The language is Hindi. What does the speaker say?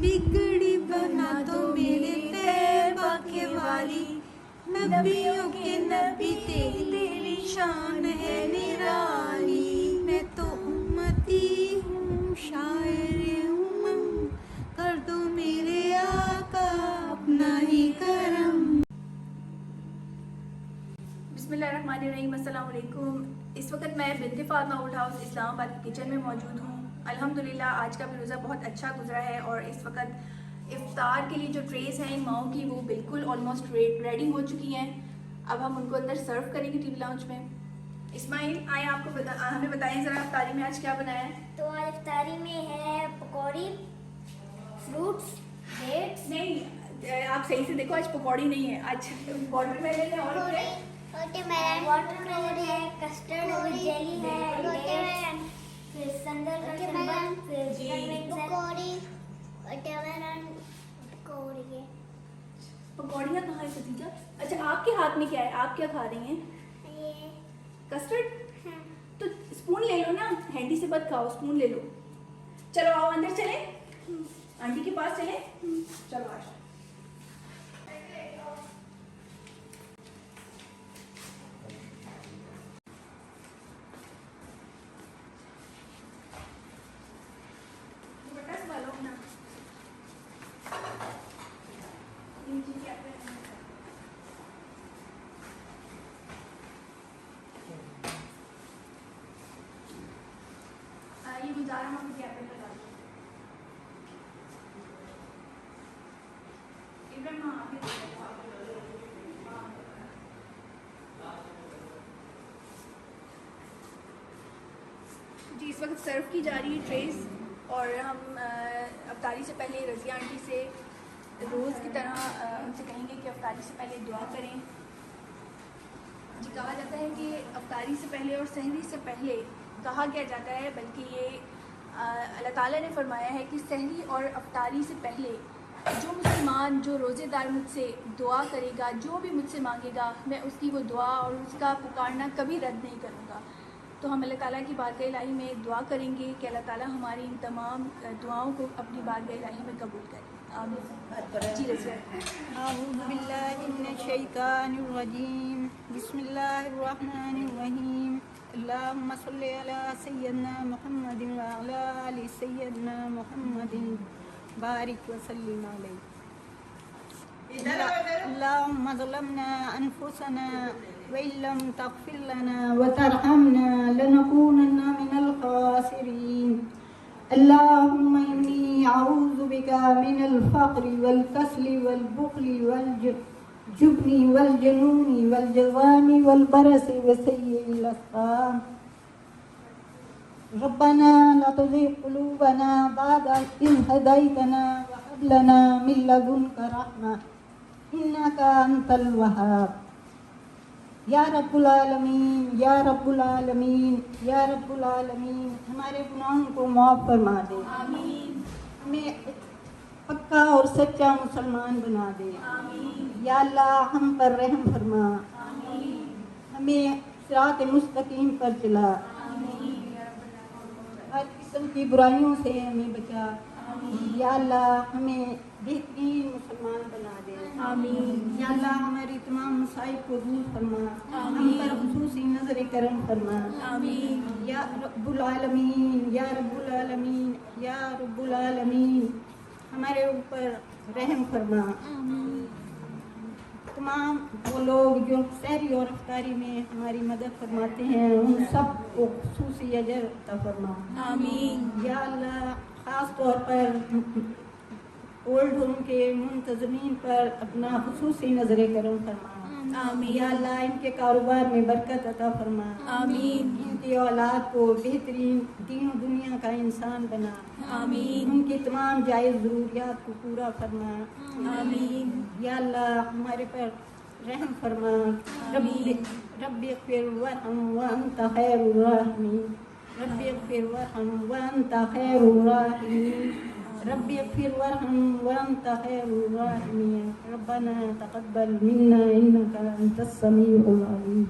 बिगड़ी बना दो मेरे तैबा के वाली, नबियों के नबी तेरी शान है निराली। मैं तो उम्मती हूँ शायर उम्म, कर दो मेरे आका अपना ही करम। बिस्मिल्लाहिर्रहमानिर्रहीम, अस्सलाम वालेकुम। इस वक्त मैं बिन्ते फातिमा ओल्ड हाउस इस्लामाबाद के किचन में मौजूद हूँ। अल्हम्दुलिल्लाह आज का भी रोज़ा बहुत अच्छा गुजरा है और इस वक्त इफ्तार के लिए जो ट्रेस हैं इन माओं की वो बिल्कुल ऑलमोस्ट रेडी हो चुकी हैं। अब हम उनको अंदर सर्व करेंगे टीवी लाउंज में। इस्माइल आए आपको हमें बताएं ज़रा इफ्तारी में आज क्या बनाया है। तो आज इफ्तारी में है पकौड़ी, फ्रूट्स, डेट्स। नहीं आप सही से देखो, आज पकौड़ी नहीं है, आज वाटरमेलन है और वाटरमेलन है, कस्टर्ड और जेली है, फिर संदल का शरबत, फिर पकौड़ी, वाटरमेलन पकौड़ी है। पकौड़ियाँ कहाँ है सतीजा? अच्छा आपके हाथ में क्या है, आप क्या खा रही हैं? ये कस्टर्ड। हाँ। तो स्पून ले लो ना, हैंडी से मत खाओ, स्पून ले लो। चलो आओ अंदर चले, आंटी के पास चले। चलो आज ये गुजारा हम क्या पे लगा दो। इब्राहिम हाँ आगे जी इस वक्त सर्व की जा रही है ट्रेस और हम अफ्तारी से पहले रज़िया आंटी से रोज़ की तरह उनसे कहेंगे कि अफ्तारी से पहले दुआ करें। जी कहा जाता है कि अफ्तारी से पहले और सहरी से पहले कहा क्या जाता है, बल्कि ये अल्लाह ताला ने फरमाया है कि सहरी और अफ्तारी से पहले जो मुसलमान जो रोज़ेदार मुझसे दुआ करेगा, जो भी मुझसे मांगेगा, मैं उसकी वो दुआ और उसका पुकारना कभी रद्द नहीं करूँगा। तो हम अल्लाह ताला की बारगाह इलाही में दुआ करेंगे कि अल्लाह ताला हमारी इन तमाम दुआओं को अपनी बारगाह इलाही में कबूल करे। आमीन। जी रज़िया। अऊज़ु बिल्लाहि मिनश शैतानिर रजीम, बिस्मिल्लाहिर रहमानिर रहीम। अल्लाहुम्मा सल्लि अला सय्यिदना मुहम्मदिन व अला आलि सय्यिदना मुहम्मदिन बारिक व सल्लिम अलैहि। अल्लाहुम्मा ज़लमना अनफुसना व इल्लम तग़फिर लना व तरहमना लनकूनन्ना मिनल खासिरीन। अल्लाहुम्मा इन्नी अऊज़ु बिका मिनल फ़क़्रि वल कसली वल बुख़्लि वल जुब्नी वल जुनूनी वल जज़ामी वल बरसी व सय्यिल अस्क़ाम। रब्बना ला तुज़िग़ क़ुलूबना बअद इज़ हदैतना व हब लना मिन लदुनका रहमा इन्नका अंतल वहाब। या रब्बुल आलमीन, या रब्बुल आलमीन, या रब्बुल आलमीन, हमारे गुनाहों को माफ़ फरमा दे। आमीन। हमें पक्का और सच्चा मुसलमान बना दे। आमीन। या अल्लाह हम पर रहम फरमा, आमीन। हमें सिरात मुस्तकीम पर चला, आमीन। हर किस्म की बुराइयों से हमें बचा। या अल्लाह हमें बेहतरीन मुसलमान बना दे। आमीन। या अल्लाह हमारी तमाम मुसाइब को दूर फरमा, हम पर खुसूसी नज़र करम फरमा। आमीन। या रब्बुल आलमीन, या रब्बुल आलमीन, या रब्बुल आलमीन, हमारे ऊपर रहम फरमा। तमाम वो लोग जो सहरी और इफ्तारी में हमारी मदद फरमाते हैं उन सब को खुसूसी अजर अता फरमा। आमीन। या अल्लाह ख़ास तौर पर ओल्ड होम के मुंतज़मीन पर अपना खुसूसी नज़र करम फरमा। आमीन। या अल्लाह इनके कारोबार में बरकत अता फरमा। आमीन। इनकी औलाद को बेहतरीन दीन दुनिया का इंसान बना। आमीन। उनकी तमाम जायज़ ज़रूरियात को पूरा फरमा। आमीन। या अल्लाह हमारे पर रहम फरमा। रब्बि इग़फ़िर वरहम व अंत खैरुर राहिमीन। रब्बि इग़फ़िर वरहम व अंत खैरुर राहिमीन। रब्बि इग़फ़िर वरहम व अंत खैरुर राहिमीन। रब्बना तक़ब्बल मिन्ना इन्नका अंतस समीउल अलीम।